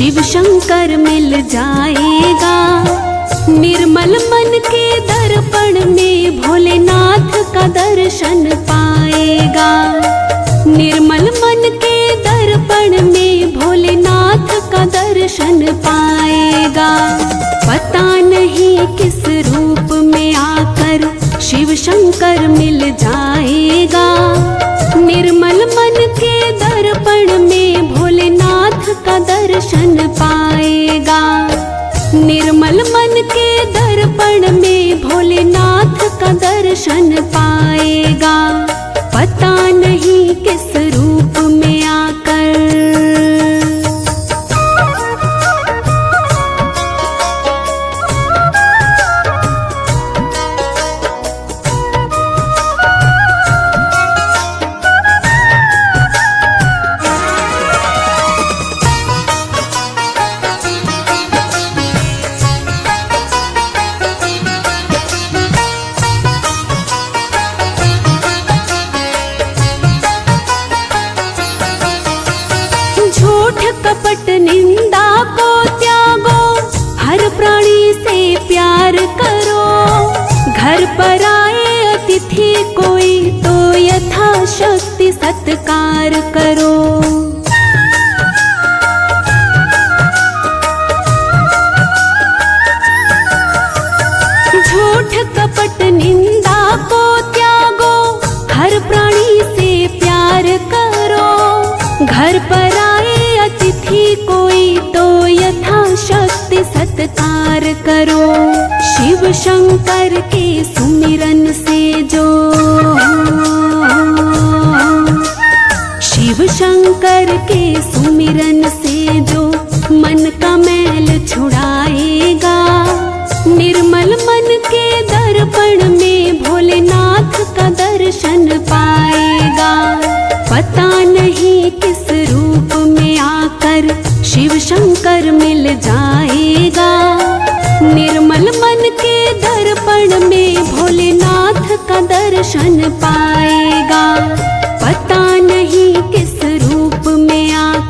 शिव शंकर मिल जाएगा। निर्मल मन के दर्पण में भोलेनाथ का दर्शन पाएगा। निर्मल मन के दर्पण में भोलेनाथ का दर्शन पाएगा। पता नहीं किस रूप में आकर शिव शंकर मिल जाएगा। निर्मल मन के दर्पण में भोलेनाथ का दर्शन पाएगा। निर्मल मन के दर्पण में भोलेनाथ का दर्शन पाएगा। पता नहीं किस रूप में आकर। कपट निंदा को त्यागो, हर प्राणी से प्यार करो। घर पर आए अतिथि कोई तो यथाशक्ति सत्कार करो। झूठ कपट निंदा को त्यागो, हर प्राणी से प्यार करो। घर पर आए अतिथि कोई तो यथाशक्ति सत्कार करो। शिव शंकर के सुमिरन से जो, शिव शंकर के सुमिरन से जो मन का मैल छुड़ाएगा। निर्मल मन के दर्पण में भोलेनाथ का दर्शन पाएगा। पता नहीं किस रूप में आकर शिव शंकर मिल जाएगा। निर्मल मन के दर्पण में भोलेनाथ का दर्शन पाएगा। पता नहीं किस रूप में आकर।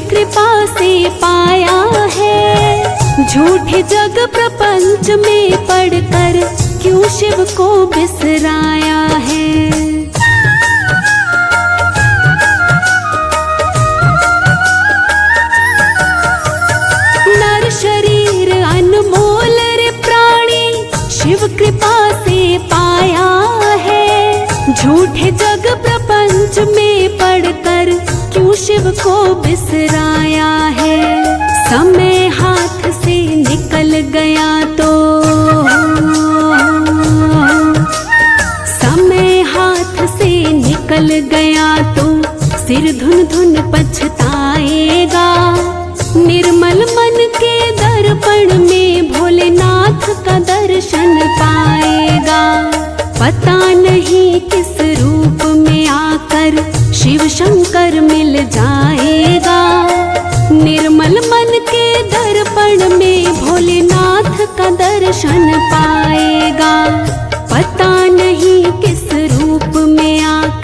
कृपा से पाया है। झूठे जग प्रपंच में पढ़कर क्यों शिव को बिसराया है। नर शरीर अनमोल रे प्राणी, शिव कृपा से पाया है। झूठे जग प्रपंच में पढ़कर क्यों शिव को बिसराया है। समय हाथ से निकल गया तो, समय हाथ से निकल गया तो सिर धुन धुन पछताएगा। निर्मल मन के दर्पण में भोलेनाथ का दर्शन पाएगा। पता नहीं किस रूप में आकर शिव शंकर मिल जाएगा। निर्मल मन के दर्पण में भोलेनाथ का दर्शन पाएगा। पता नहीं किस रूप में आकर।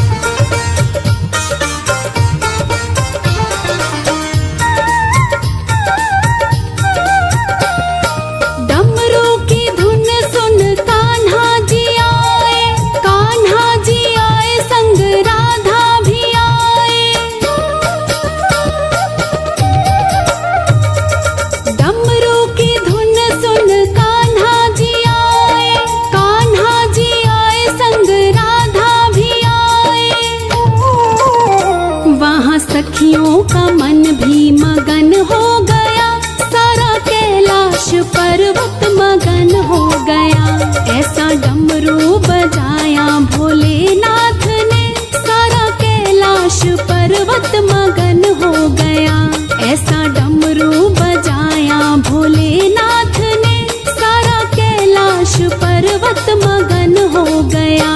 सखियों का मन भी मगन हो गया, सारा कैलाश पर्वत मगन हो गया। ऐसा डमरू बजाया भोलेनाथ ने, सारा कैलाश पर्वत मगन हो गया। ऐसा डमरू बजाया भोलेनाथ ने, सारा कैलाश पर्वत मगन हो गया।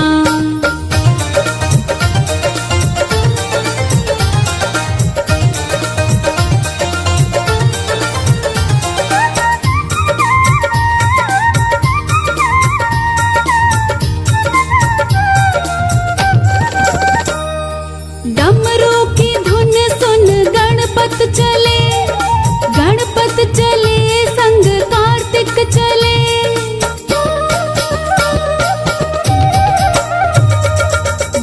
डमरू की धुन सुन गणपत चले, गणपत चले संग कार्तिक चले।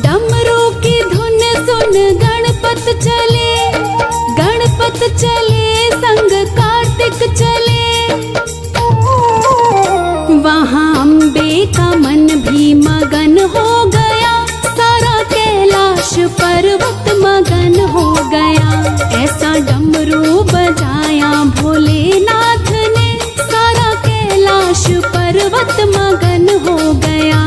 डमरू की धुन सुन गणपत चले, गणपत चले संग कार्तिक चले। वहाँ अम्बे का मन भी मगन हो गया, सारा कैलाश पर्वत मगन हो गया। ऐसा डमरू बजाया भोलेनाथ ने, सारा कैलाश पर्वत मगन हो गया।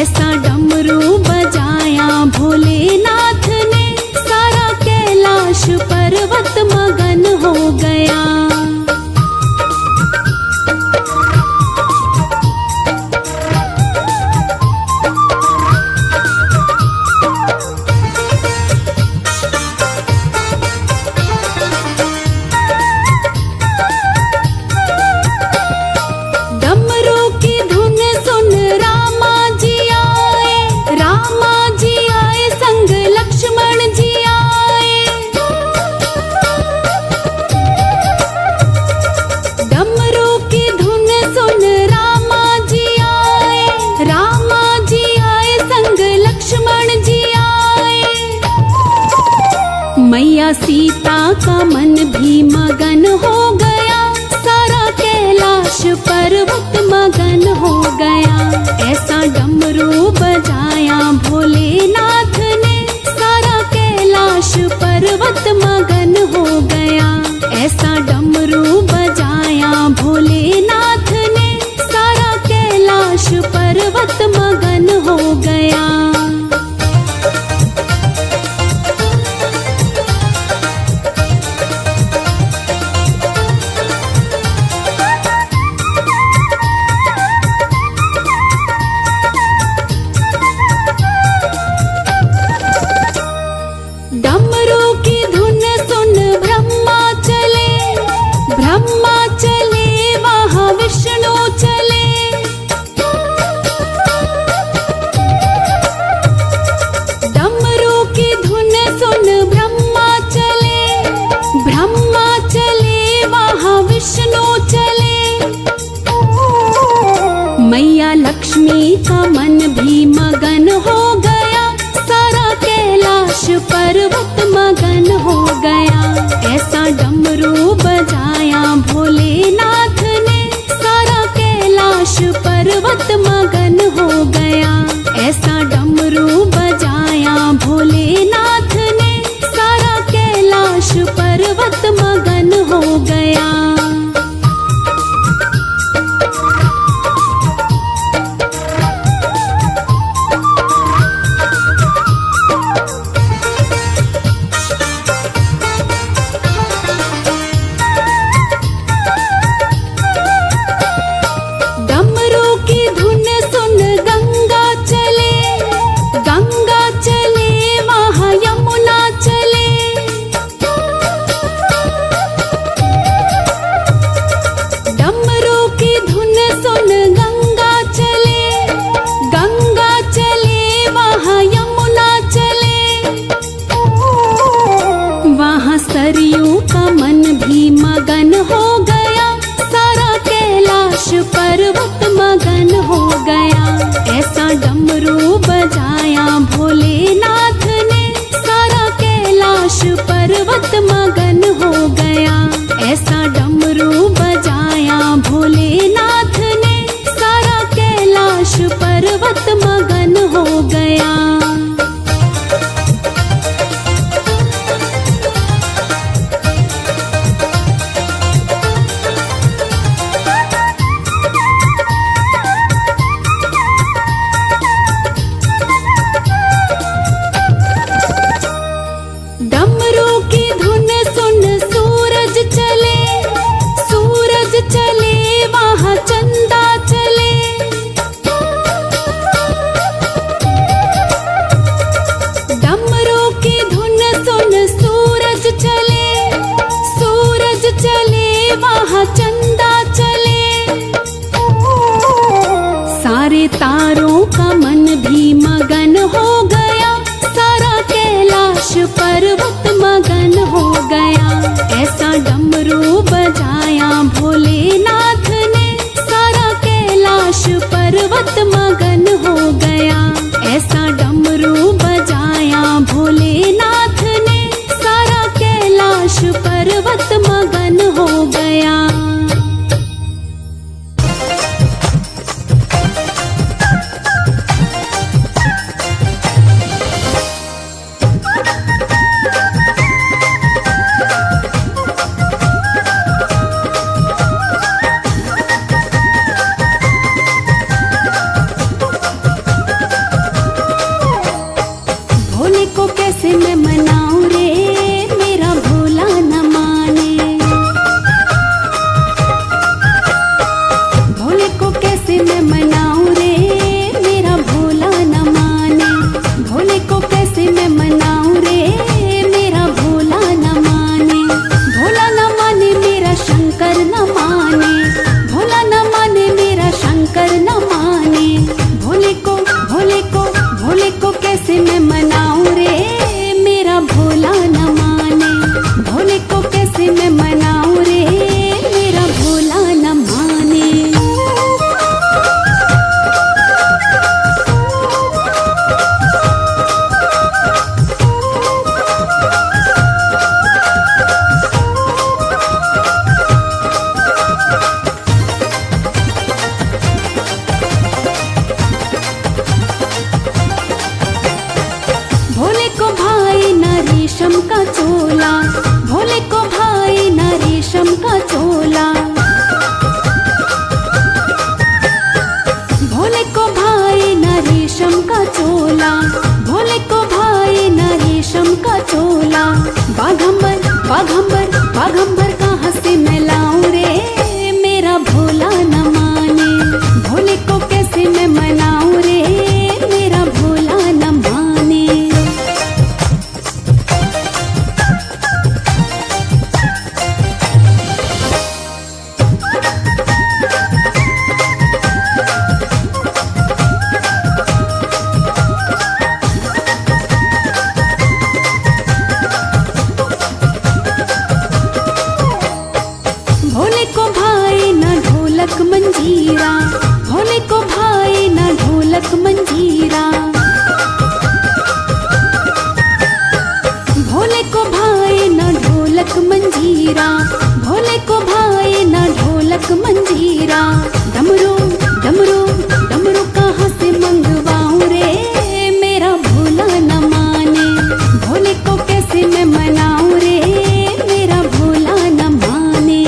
ऐसा डमरू बजाया भोलेनाथ ने, सारा कैलाश पर्वत मगन हो गया। डमरू की धुन सुन रामा जी आए, रामा जी आए संग लक्ष्मण जी आए। डमरू की धुन सुन रामा जी आए, रामा जी आए संग लक्ष्मण जी आए। मैया सीता का मन भी मगन हो गया, सारा कैलाश पर्वत मगन हो गया। ऐसा डमरू बजाया भोलेनाथ ने, सारा कैलाश पर्वत मगन हो गया। ऐसा डमरू बजाया भोलेनाथ ने, सारा कैलाश पर्वत मगन हो गया। डमरू की धुन सुन ब्रह्मा चले, ब्रह्मा चले वहाँ विष्णु चले। डमरू की धुन सुन ब्रह्मा चले, ब्रह्मा चले वहाँ विष्णु चले। मैया लक्ष्मी का मन भी मगन हो गया, सारा कैलाश पर्वत मगन हो गया। ऐसा डमरू बजाया भोलेनाथ ने, सारा कैलाश पर्वत मगन हो गया। ऐसा डमरू बजाया भोलेनाथ ने, सारा कैलाश पर्वत मगन हो गया। ऐसा डमरू बजाया भोलेनाथ ने, सारा कैलाश पर्वत मगन हो गया। ऐसा डमरू बजाया भोलेनाथ ने, सारा कैलाश पर्वत मगन हो गया। बाघंबर कहाँ से मैं लाऊं रे, मेरा भोला न माने। भोले को कैसे मैं मनाऊं रे, मेरा भोला न माने। भोले को भाई ना ढोलक मंजीरा, भोले को भाई ना ढोलक मंजीरा। भोले को भाई ना ढोलक मंजीरा, भोले को भाई ना ढोलक मंजीरा। डमरू डमरू डमरू कहाँ से मंगवाऊं रे, मेरा भोला न माने। भोले को कैसे मैं मनाऊं रे, मेरा भोला न माने।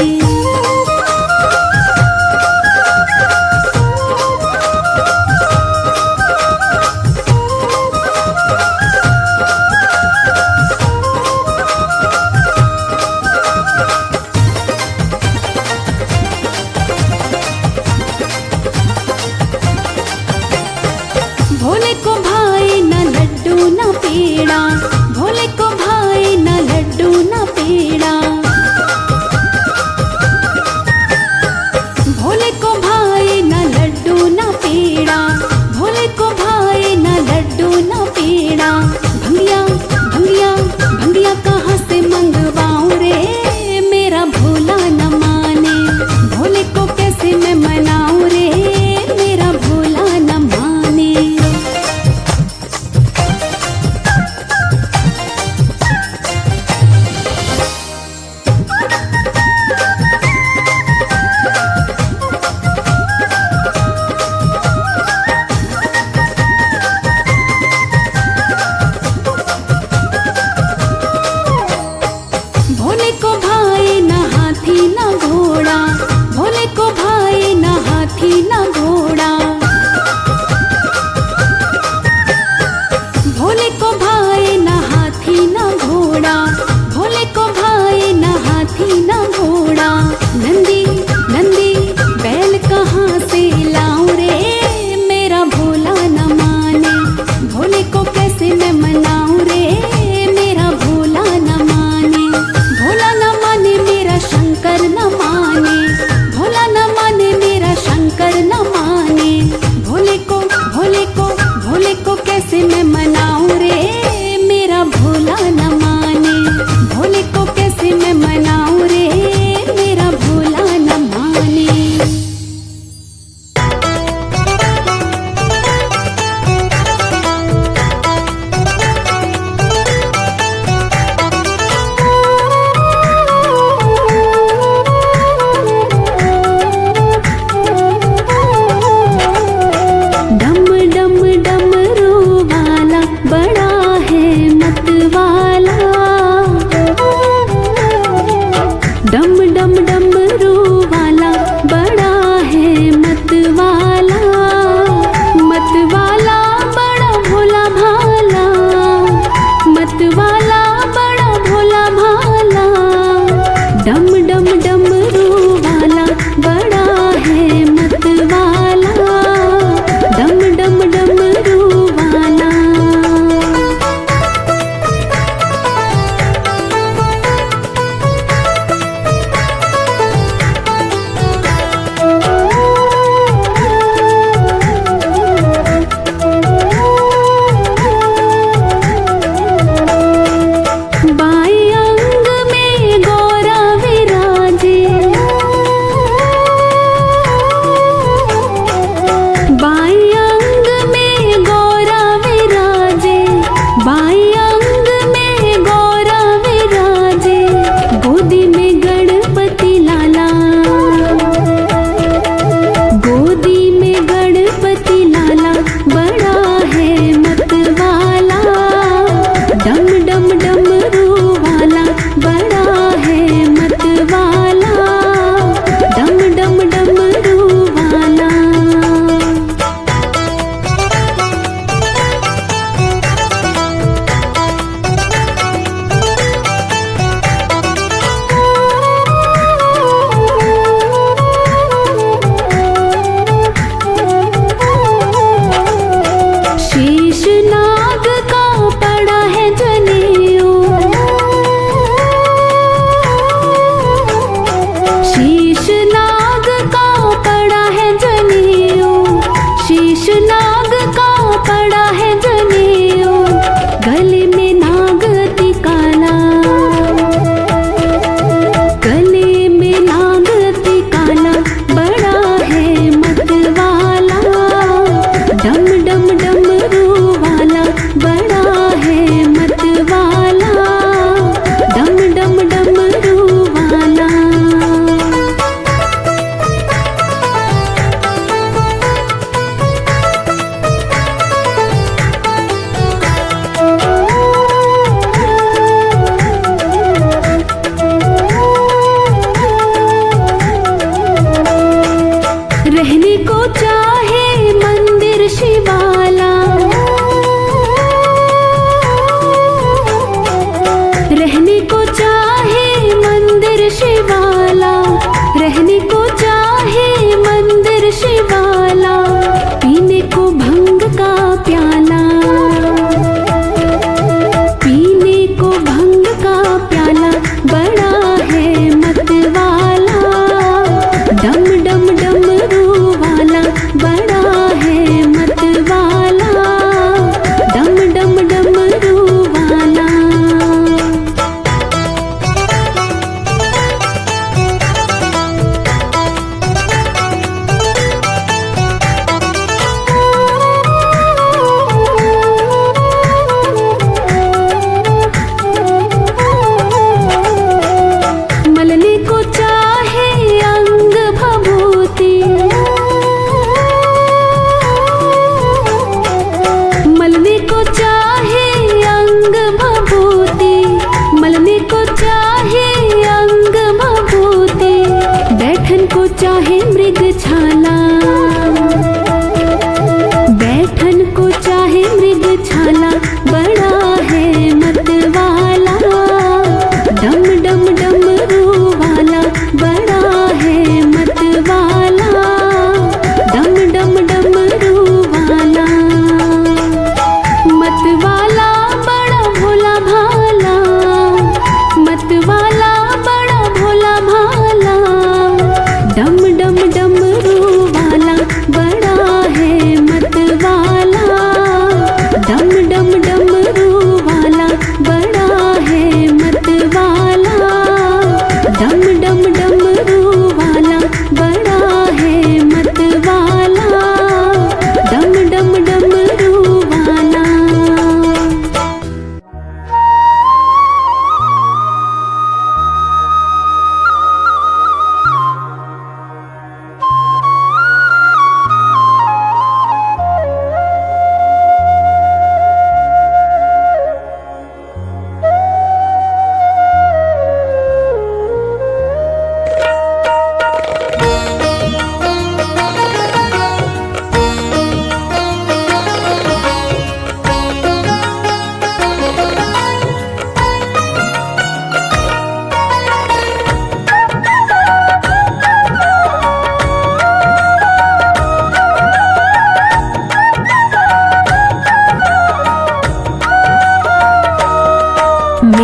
भोले को भाई ना लड्डू ना पेड़ा, भोले को भाई ना लड्डू ना पेड़ा। भोले को भाई ना लड्डू ना पेड़ा, भोले को भाई ना लड्डू ना पेड़ा। भंगिया भंगिया भंगिया कहाँ से मंगवाऊं रे, मेरा भोला न माने। भोले को कैसे मैं मनाऊं रे, मेरा भोला न माने।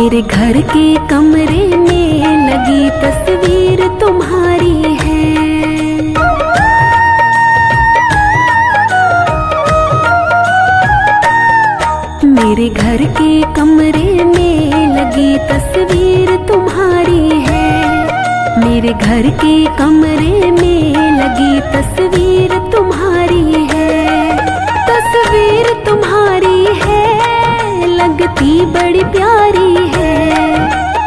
मेरे घर के कमरे में लगी तस्वीर तुम्हारी है। मेरे घर के कमरे में लगी तस्वीर तुम्हारी है। मेरे घर के कमरे में लगी तस्वीर तुम्हारी है। तस्वीर तुम्हारी है, लगती बड़ी प्यारी है।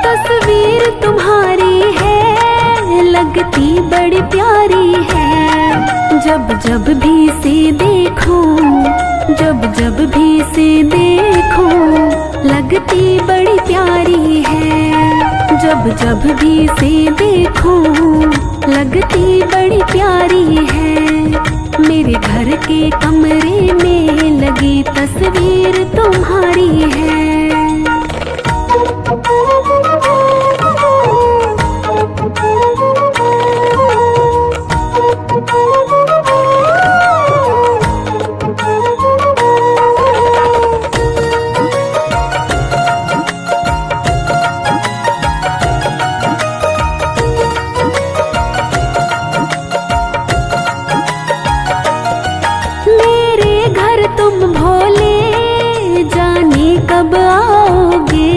तस्वीर तुम्हारी है, लगती बड़ी प्यारी है। जब जब भी से देखूं, जब जब भी से देखूं, लगती बड़ी प्यारी है। जब जब भी से देखूं, लगती बड़ी प्यारी है। मेरे घर के कमरे में लगी तस्वीर तुम्हारी है। तुम भोले जाने कब आओगे।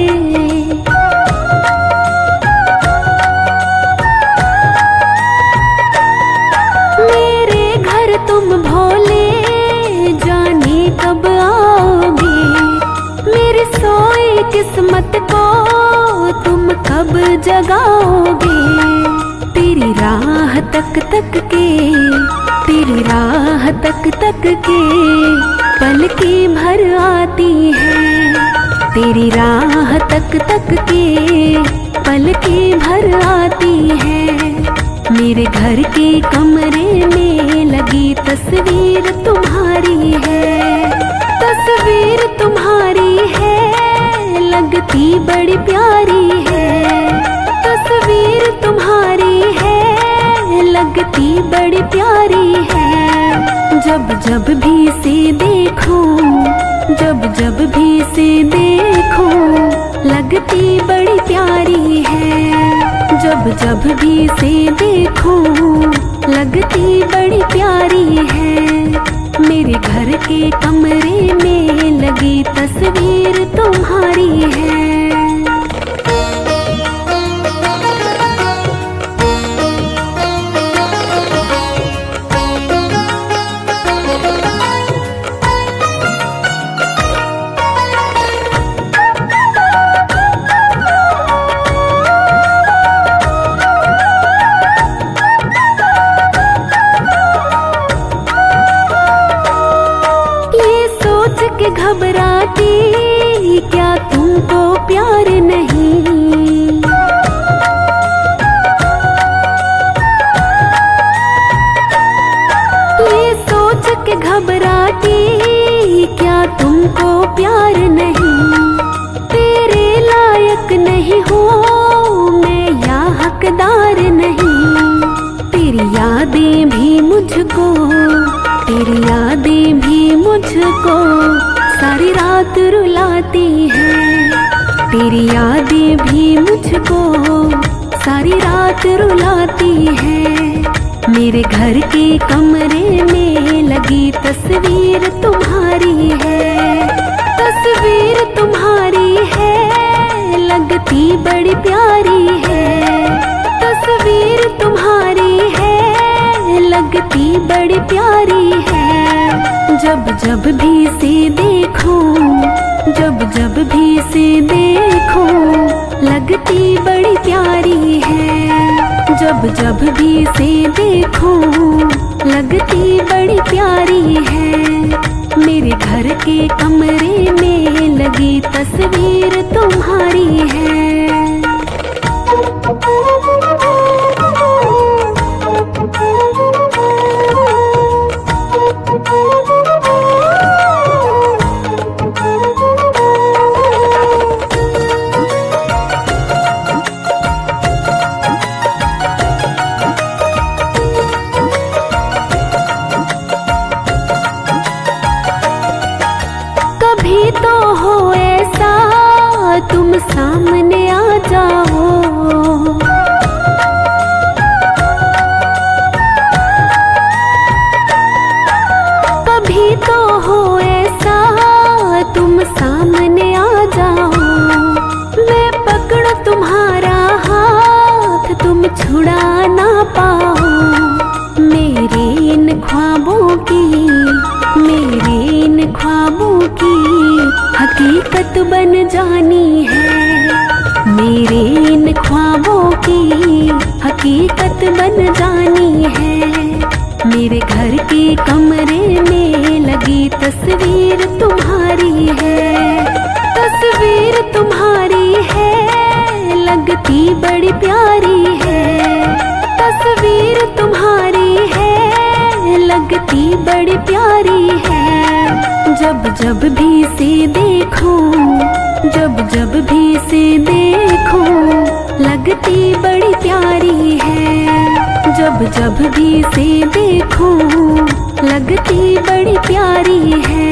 मेरे घर तुम भोले जाने कब आओगे। मेरी सोई किस्मत को तुम कब जगाओगे। तेरी राह तक तक के, तेरी राह तक तक के पलके भर आती है। तेरी राह तक तक के पलके भर आती है। मेरे घर के कमरे में लगी तस्वीर तुम्हारी है। तस्वीर तुम्हारी है, लगती बड़ी प्यारी है। तस्वीर तुम्हारी है, लगती बड़ी प्यारी है। जब जब भी से देखूं, जब जब भी से देखूं, लगती बड़ी प्यारी है। जब जब भी से देखूं, लगती बड़ी प्यारी है। मेरे घर के कमरे में लगी तस्वीर तुम्हारी है। घबराती क्या तुमको प्यार नहीं। ये सोच के घबराती क्या तुमको प्यार नहीं। तेरे लायक नहीं हूँ मैं या हकदार नहीं। तेरी यादें भी मुझको, तेरी यादें भी मुझको सारी रात रुलाती हैं। तेरी यादें भी मुझको सारी रात रुलाती हैं। मेरे घर के कमरे में लगी तस्वीर तुम्हारी है। तस्वीर तुम्हारी है, लगती बड़ी प्यारी है। तस्वीर तुम्हारी है, लगती बड़ी प्यारी है। जब जब भी से देखूं, जब जब भी से देखूं, लगती बड़ी प्यारी है। जब जब भी से देखूं, लगती बड़ी प्यारी है। मेरे घर के कमरे में लगी तस्वीर तुम्हारी है। कभी तो हो ऐसा तुम सामने आ जाओ। कभी तो हो ऐसा तुम सामने आ जाओ, मैं पकड़ो तुम्हारा हाथ तुम छुड़ा ना पाओ। मेरे इन ख्वाबों की, मेरे इन ख्वाबों की हकीकत बन जानी है। मेरे इन ख्वाबों की हकीकत बन जानी है। मेरे घर के कमरे में लगी तस्वीर तुम्हारी है। तस्वीर तुम्हारी है, लगती बड़ी प्यारी है। तस्वीर तुम्हारी है, लगती बड़ी प्यारी है। जब जब भी से देखो, जब जब भी से देखो, लगती बड़ी प्यारी है। जब जब भी से देखो, लगती बड़ी प्यारी है।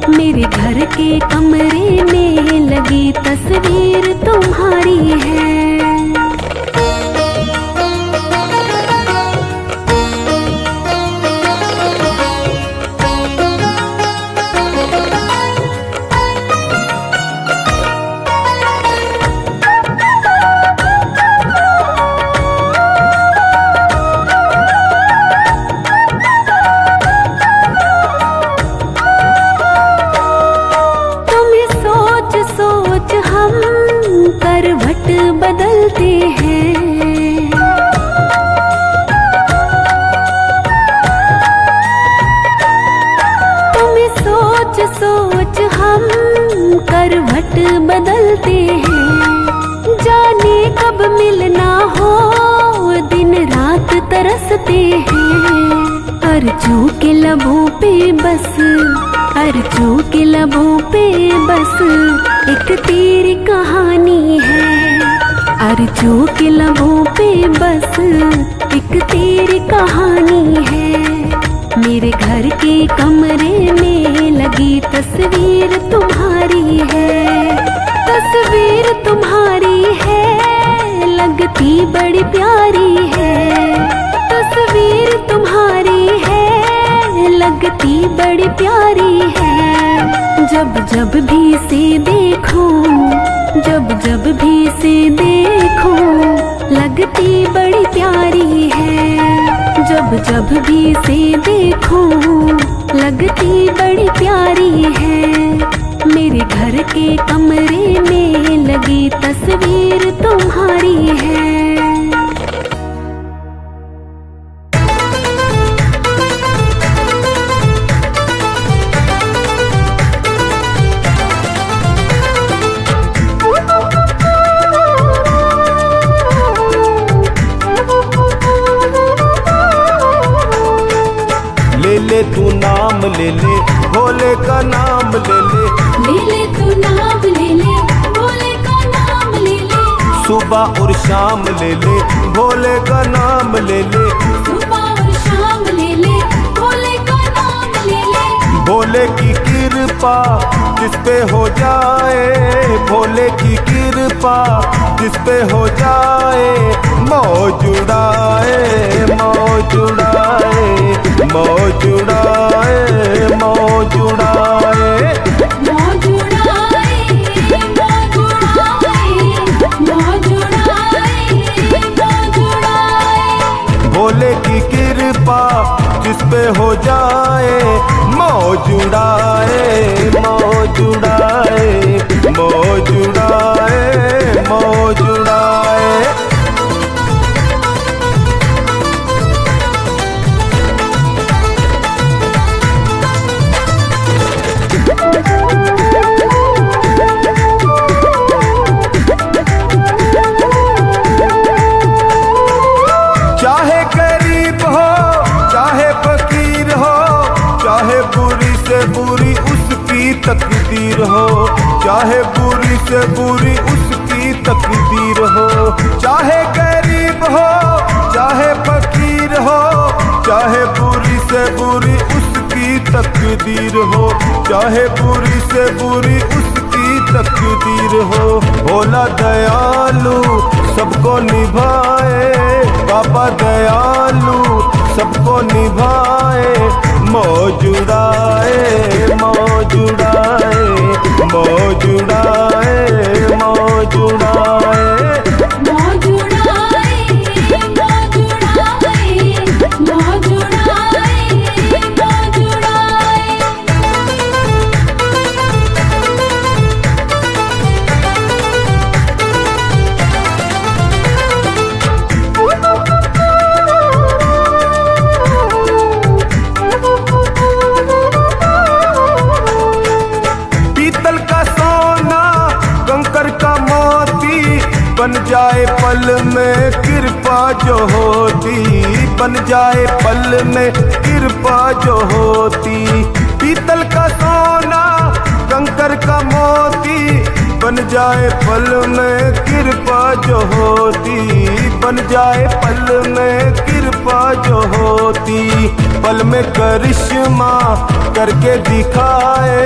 मेरे घर के कमरे में लगी तस्वीर तुम्हारी है। करवट बदलते हैं, तुम्हें सोच सोच हम करवट बदलते हैं। जाने कब मिलना हो, दिन रात तरसते हैं। अर्जू के लबों पे बस, अर्जू के लबों पे बस एक तेरी कहानी है। अर्जू के लबों पे बस एक तेरी कहानी है। मेरे घर के कमरे में लगी तस्वीर तुम्हारी है। तस्वीर तुम्हारी है, लगती बड़ी प्यारी है। तस्वीर तुम्हारी है, लगती बड़ी प्यारी है। जब जब भी से देखो, जब जब भी से देखो, लगती बड़ी प्यारी है। जब जब भी से देखो, लगती बड़ी प्यारी है। मेरे घर के कमरे में लगी तस्वीर तुम्हारी है। ले तू नाम ले ले, भोले का नाम ले ले तू नाम ले, भोले का नाम ले। सुबह और शाम ले भोले का नाम ले सुबह और शाम ले भोले का नाम ले। भोले की कृपा जिस पे हो जाए, भोले की कृपा जिस पे हो जाए, मौज उड़ाए, मौज उड़ाए, मौज उड़ाए, मौज उड़ाए, मौज उड़ाए, मौज उड़ाए, मौज उड़ाए, मौज उड़ाए। भोले की कृपा जिस पे हो जाए, मौज उड़ाए, मौज उड़ाए, मौज उड़ाए, मौज उड़ाए। चाहे गरीब हो, चाहे फकीर हो, चाहे बुरी से बुरी उसकी तकदीर हो, चाहे बुरी से बुरी उसकी तकदीर हो। चाहे गरीब हो, चाहे फकीर हो, चाहे बुरी से बुरी उसकी तकदीर हो, चाहे बुरी से बुरी उसकी तकदीर हो। भोला दयालु सबको निभाए, बाबा दयालु सबको निभाए। मौज उड़ाए मौज उड़ाए मौज उड़ाए मौज उड़ाए। मौज उड़ाए मौज उड़ाए मौज उड़ाए मौज उड़ाए। पीतल का सोना कंकर का मोती बन जाए पल में कृपा जो होती, बन जाए पल में कृपा जो होती। पीतल का सोना कंकर का मोती बन जाए पल में कृपा जो होती, बन जाए पल में कृपा जो होती। पल में करिश्मा करके दिखाए,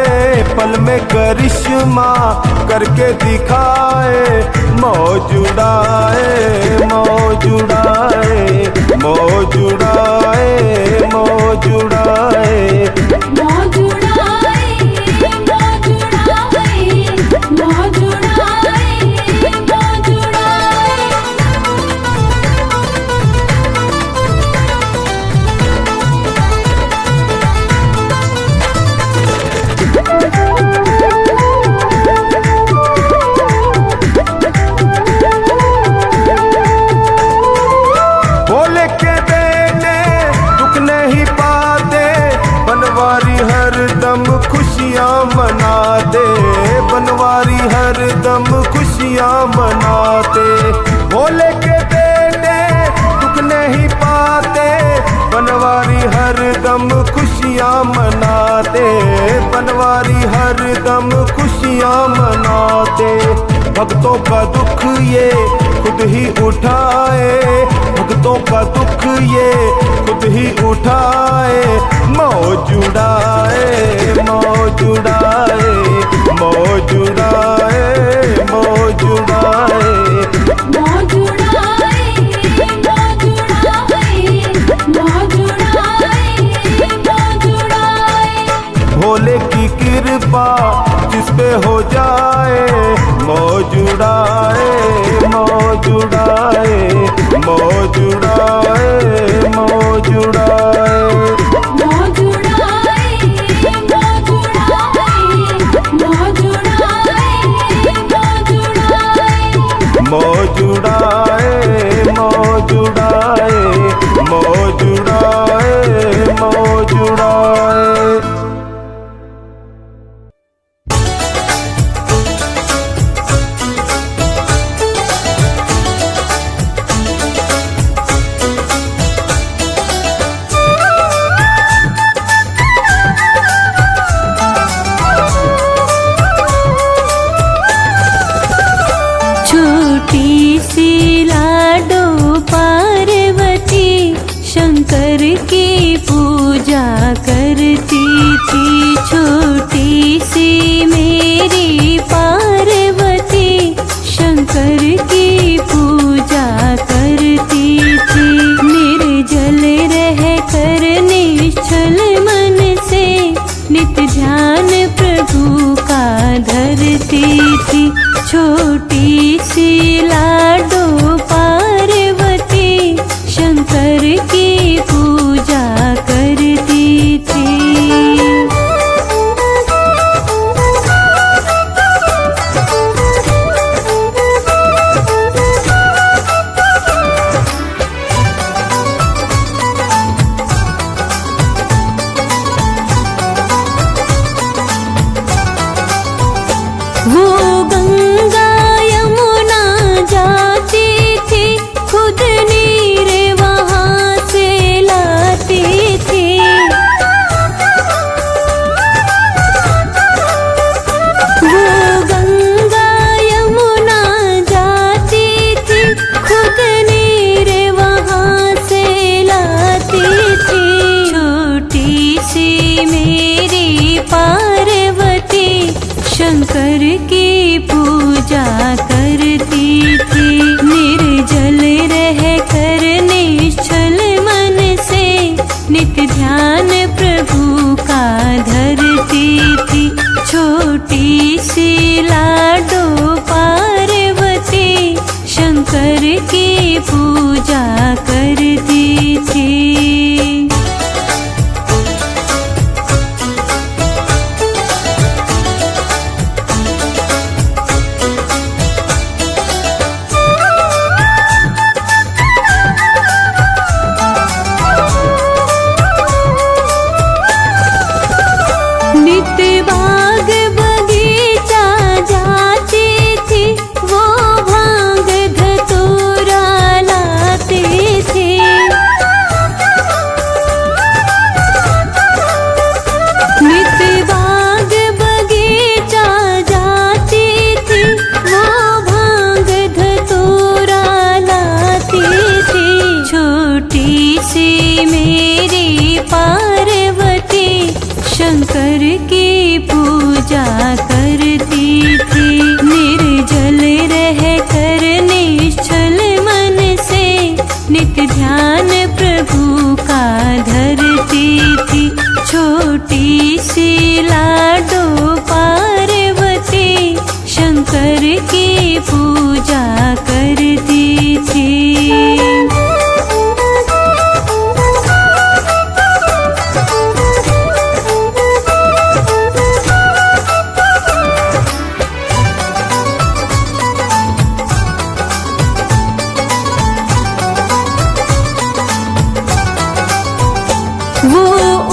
पल में करिश्मा करके दिखाए। मौज उड़ाए मौज उड़ाए मौज उड़ाए मौज उड़ाए। मौज उड़ाए मौज उड़ाए मौज उड़ाए मौज उड़ाए। भोले के बेटे दुख नहीं पाते, बनवारी हरदम खुशियाँ मना दे, बनवारी हरदम खुशियाँ मनाते। भोले के बेटे दुख नहीं पाते, बनवारी हरदम खुशियाँ मनाते, बनवारी हरदम खुशियाँ मनाते। भक्तों का दुख ये खुद ही उठाए, भक्तों का दुख ये खुद ही उठाए। मौज उड़ाए मौज उड़ाए मौज उड़ाए मौज उड़ाए। मौज उड़ाए मौज उड़ाए मौज उड़ाए मौज उड़ाए। भोले की कृपा जिस पे हो जाए। मौज उड़ाए मौज उड़ाए मौज उड़ाए मौज उड़ाए। मौज उड़ाए मौज उड़ाए मौज उड़ाए मौज उड़ाए। मौज उड़ाए मौज उड़ाए मौज उड़ाए मौज उड़ाए। छोटी सी लाडो पार्वती शंकर की पूजा करती थी। छोटी सी मेरी पार्वती शंकर की पूजा करती थी। निर्जल रह कर निश्चल मन से नित ध्यान प्रभु का धरती थी। छोटी सी लाडो पार्वती शंकर की पूजा करती थी। वो गंगा यमुना जाती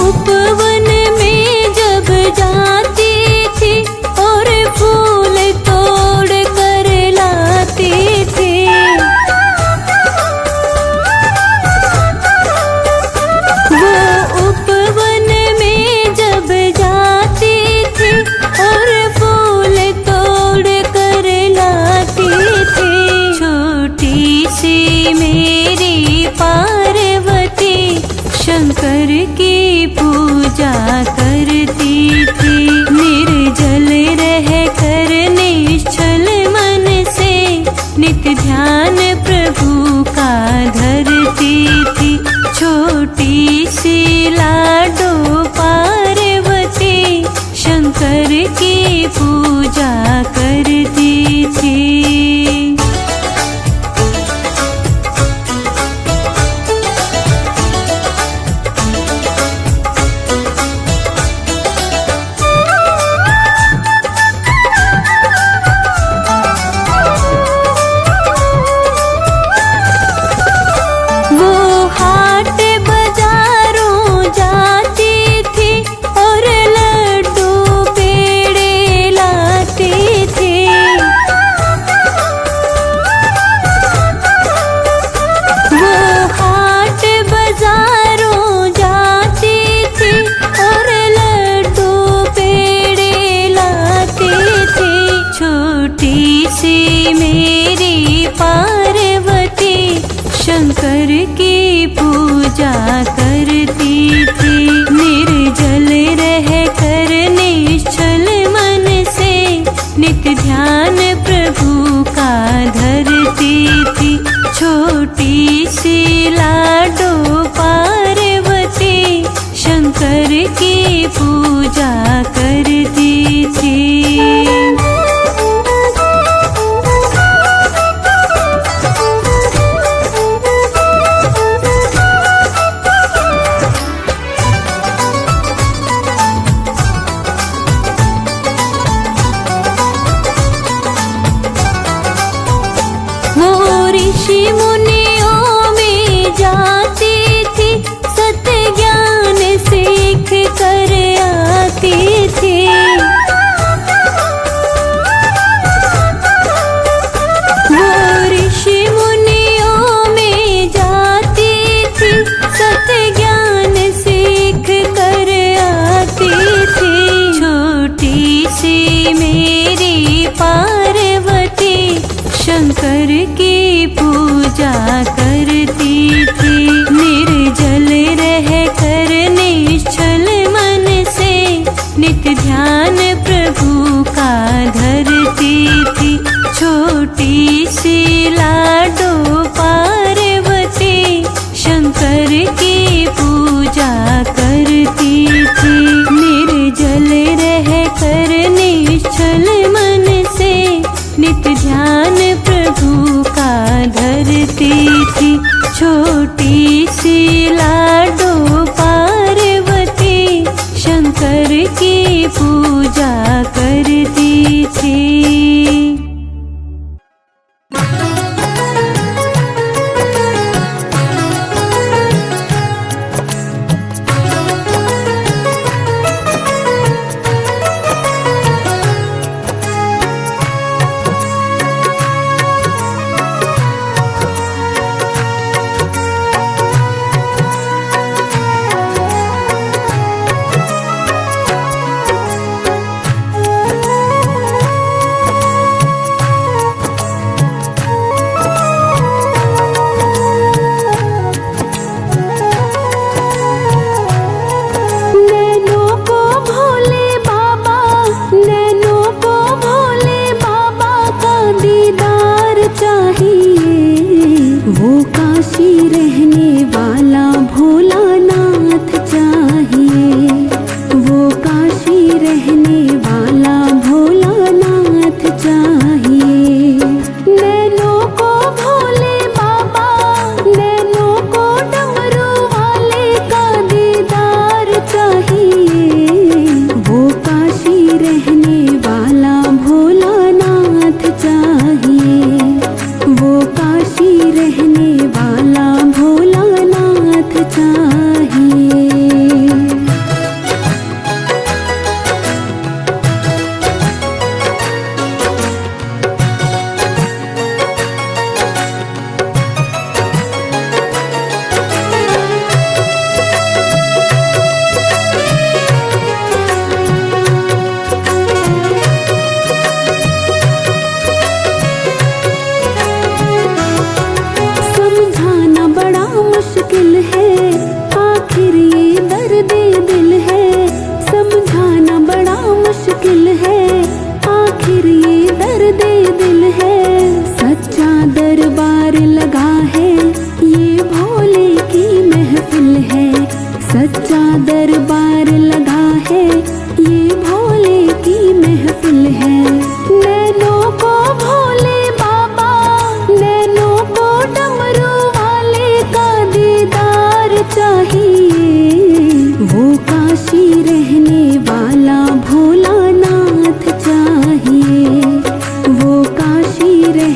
उपवन में जब जाती थी और फूल तोड़ कर लाती थी। वो उपवन में जब जाती थी और फूल तोड़ कर लाती थी। छोटी सी मेरी पार्वती शंकर की पूजा करती थी। निर्जल रह कर निश्चल मन से नित्य ध्यान प्रभु का धरती थी। छोटी सी लाडो पार्वती शंकर की पूजा करती थी। शंकर की पूजा करती थी। निर्जल रह कर निश्चल मन से नित्य ध्यान प्रभु का धरती थी। छोटी सी लाडो पार्वती शंकर की पूजा करती थी। ऋषि मुनियों में जाती थी, सत्य ज्ञान सीख कर आती थी। वो ऋषि मुनियों में जाती थी, सत्य ज्ञान सीख कर आती थी। छोटी सी मेरी पार्वती शंकर की पूजा करती थी। निर्जल रह कर निश्चल मन से नित्य ध्यान प्रभु का धरती थी। छोटी सी लाडो पार्वती शंकर की पूजा करती थी। निर्जल रह कर निश्चल मन से नित्य ध्यान प्रभु का धरती थी। छोटी सी लाडो पार्वती शंकर की पूजा करती थी। काशी रहने वाला भोलानाथ चाहिए।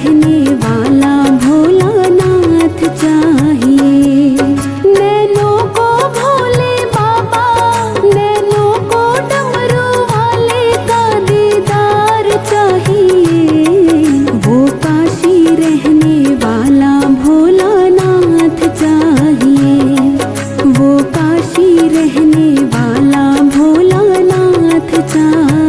रहने वाला भोलानाथ चाहिए। नैनों को भोले बाबा, नैनों को डमरू वाले का दीदार चाहिए। वो काशी रहने वाला भोलानाथ चाहिए। वो काशी रहने वाला भोलानाथ चाहिए।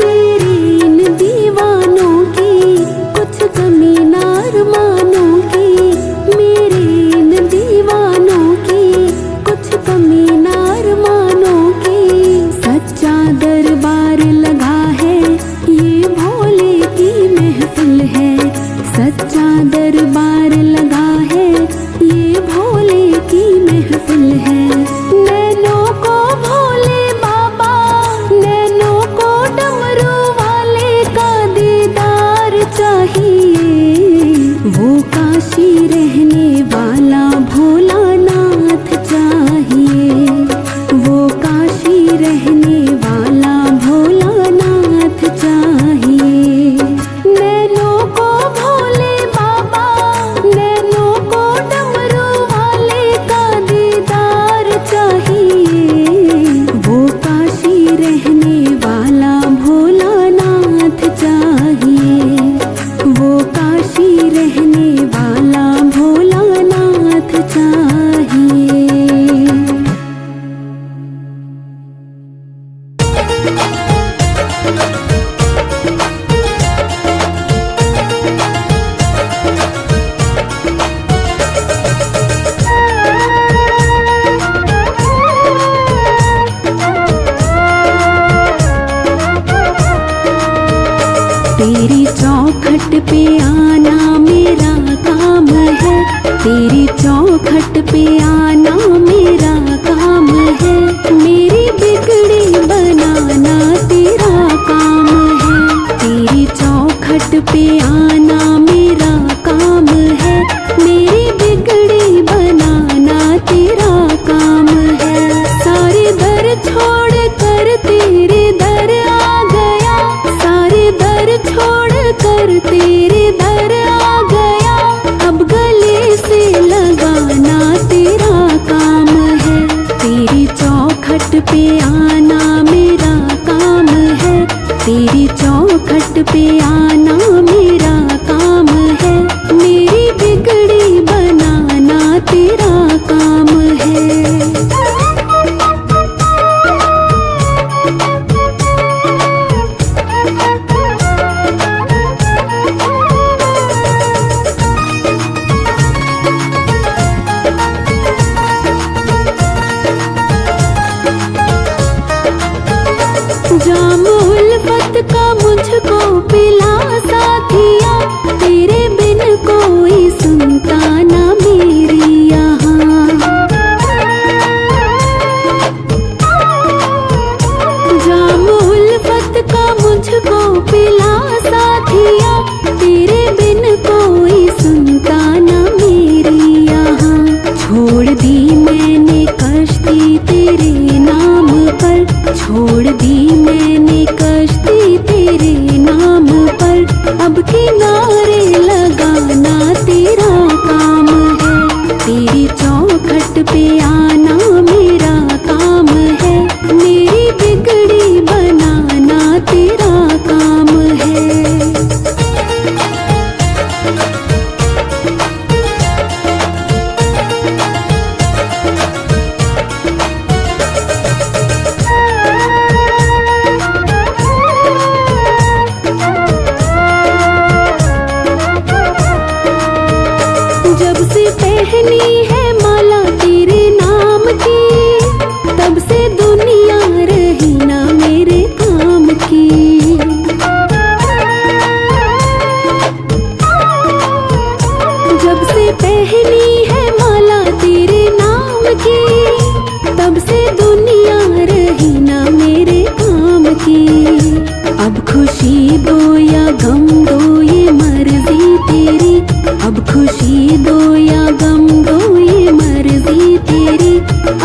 मेरे इन दीवानों की कुछ कमी ना अरमानों की। मेरे इन दीवानों की कुछ कमी ना अरमानों की। सच्चा दरबार लगा है, ये भोले की महफिल है। सच्चा दरबार लगा है, ये भोले की महफिल है। नैनों को भोले बाबा, नैनों को डमरू वाले का दीदार चाहिए। वो काशी रहने वाला भोलानाथ चाहिए। वो काशी रहने वाला भोलानाथ चाहिए। नैनों को भोले बाबा, नैनों को डमरू वाले का दीदार चाहिए। वो काशी रहने वाला भोलानाथ चाहिए। वो काशी रहने वाला भोलानाथ चाहिए। तेरी चौखट पे आना मेरा काम है। तेरी चौखट पे आना मेरा काम है। मेरी बिगड़ी बनाना तेरा काम है। तेरी चौखट पे आना मेरा काम है। मेरी बिगड़ी बनाना तेरा काम है। सारे दर छोड़ कर तेरे दर आ गया। सारे दर छोड़ कर तेरे दर आ गया। अब गले से लगाना तेरा काम है। तेरी चौखट पे आना मेरा काम है। तेरी चौखट पे आना मेरा काम है। मेरी बिगड़ी बनाना तेरा काम है। जाम उल्फत का मुझको पिला साथिया। तेरे बिन कोई सुनता ना मेरी यहाँ। जाम उल्फत का मुझको पिला साथिया। तेरे बिन कोई सुनता ना मेरी यहाँ। छोड़ दी मैंने कश्ती तेरे नाम पर। छोड़ दी मैंने कश्ती तेरे नाम पर। अब किनारे लगाना तेरा काम है। तेरी चौखट पे आना मेरा काम है। मेरी बिगड़ी बनाना तेरा काम है। पहनी है माला खुशी दो या गम दो ये मर्जी तेरी, अब खुशी दो या गम दो ये मर्जी तेरी,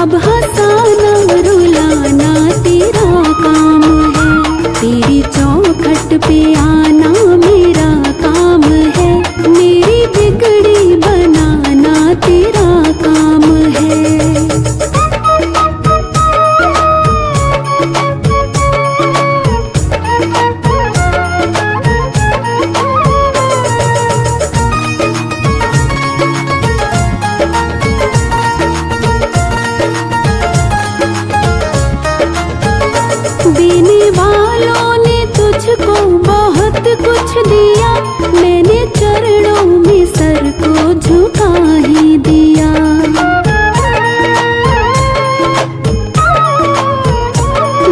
अब हंसाना रुलाना तेरा काम है, तेरी चौखट पे आना मेरा काम है, मेरी बिगड़ी बनाना तेरा काम है। देने वालों ने तुझको बहुत कुछ दिया, मैंने चरणों में सर को झुका ही दिया।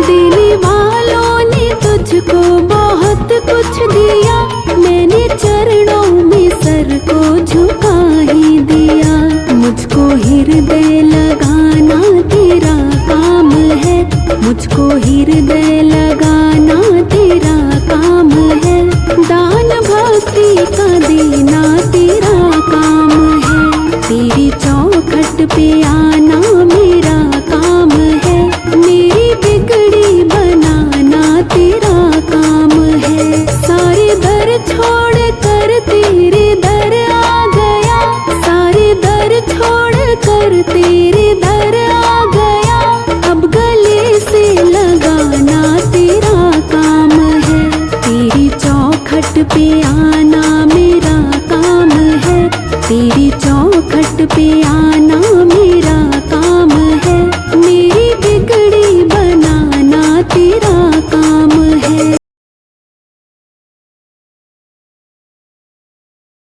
देने वालों ने तुझको बहुत कुछ दिया, मैंने चरणों में सर को झुका ही दिया। मुझको हृदय लगाना तेरा काम है, मुझको हृदय लगाना तेरा काम है, दान भक्ति का देना तेरा काम है, तेरी चौखट पे आना मेरा काम है, मेरी बिगड़ी बनाना तेरा काम है। सारे दर छोड़ कर तेरे दर आ गया, सारे दर छोड़ कर तेरे दर